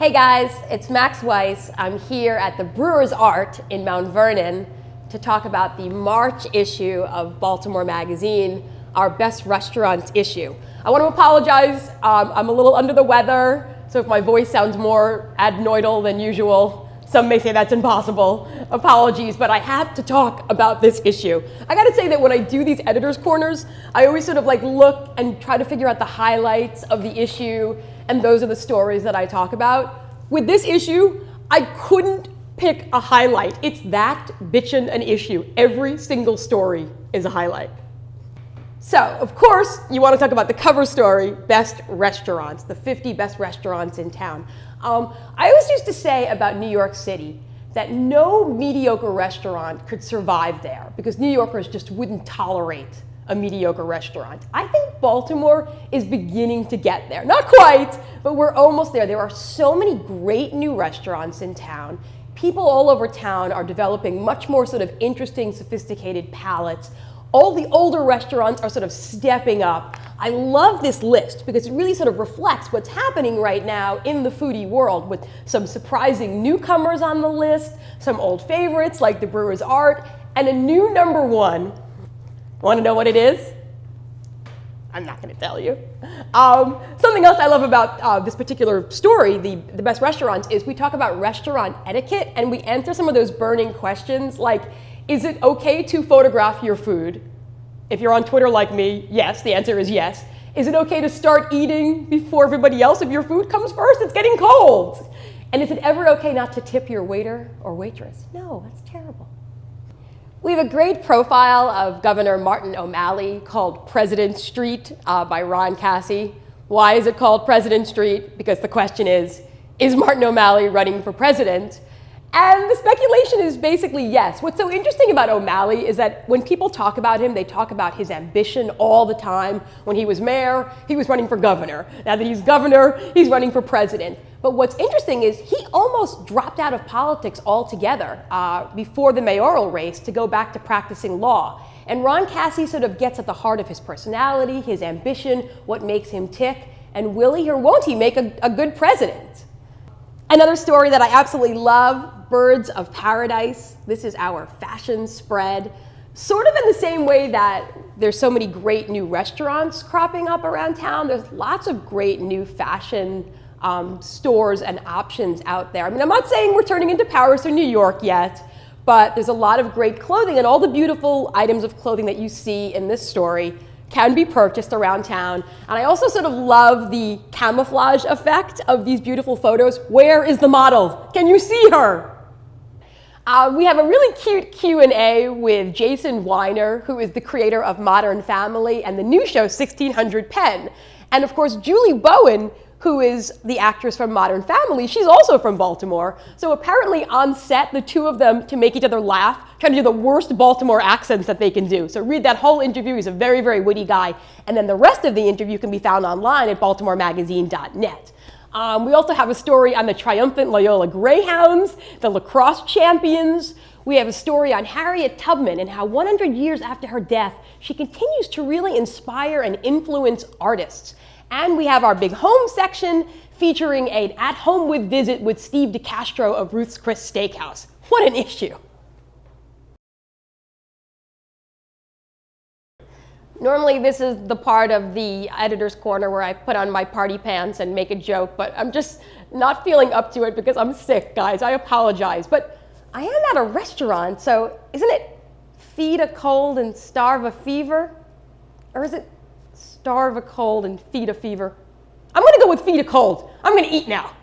Hey guys, it's Max Weiss. I'm here at the Brewer's Art in Mount Vernon to talk about the March issue of Baltimore Magazine, our best restaurant issue. I want to apologize. I'm a little under the weather, so if my voice sounds more adenoidal than usual, some may say that's impossible. Apologies, but I have to talk about this issue. I gotta say that when I do these editor's corners, I always sort of look and try to figure out the highlights of the issue, and those are the stories that I talk about. With this issue, I couldn't pick a highlight. It's that bitchin' an issue. Every single story is a highlight. So, of course, you want to talk about the cover story, best restaurants, the 50 best restaurants in town. I always used to say about New York City that no mediocre restaurant could survive there because New Yorkers just wouldn't tolerate a mediocre restaurant. I think Baltimore is beginning to get there. Not quite, but we're almost there. There are so many great new restaurants in town. People all over town are developing much more sort of interesting, sophisticated palates. All the older restaurants are sort of stepping up. I love this list because it really sort of reflects what's happening right now in the foodie world with some surprising newcomers on the list, some old favorites like the Brewer's Art, and a new number one. Want to know what it is? I'm not going to tell you. Something else I love about this particular story, the best restaurants, is we talk about restaurant etiquette and we answer some of those burning questions like, is it okay to photograph your food? If you're on Twitter like me, yes, the answer is yes. Is it okay to start eating before everybody else if your food comes first? It's getting cold. And is it ever okay not to tip your waiter or waitress? No, that's terrible. We have a great profile of Governor Martin O'Malley called President Street by Ron Cassie. Why is it called President Street? Because the question is Martin O'Malley running for president? And the speculation is basically yes. What's so interesting about O'Malley is that when people talk about him, they talk about his ambition all the time. When he was mayor, he was running for governor. Now that he's governor, he's running for president. But what's interesting is he almost dropped out of politics altogether before the mayoral race to go back to practicing law. And Ron Cassie sort of gets at the heart of his personality, his ambition, what makes him tick, and will he or won't he make a good president? Another story that I absolutely love, Birds of Paradise. This is our fashion spread. Sort of in the same way that there's so many great new restaurants cropping up around town, there's lots of great new fashion stores and options out there. I mean, I'm not saying we're turning into Paris or New York yet, but there's a lot of great clothing, and all the beautiful items of clothing that you see in this story can be purchased around town. And I also sort of love the camouflage effect of these beautiful photos. Where is the model? Can you see her? We have a really cute Q&A with Jason Weiner, who is the creator of Modern Family and the new show 1600 Penn. And of course, Julie Bowen, who is the actress from Modern Family, she's also from Baltimore. So apparently on set, the two of them, to make each other laugh, trying to do the worst Baltimore accents that they can do. So read that whole interview. He's a very, very witty guy. And then the rest of the interview can be found online at baltimoremagazine.net. We also have a story on the triumphant Loyola Greyhounds, the lacrosse champions. We have a story on Harriet Tubman and how 100 years after her death, she continues to really inspire and influence artists. And we have our Big Home section featuring an at-home with visit with Steve DeCastro of Ruth's Chris Steakhouse. What an issue. Normally this is the part of the editor's corner where I put on my party pants and make a joke, but I'm just not feeling up to it because I'm sick, guys. I apologize. But I am at a restaurant, so isn't it feed a cold and starve a fever? Or is it starve a cold and feed a fever? I'm gonna go with feed a cold. I'm gonna eat now.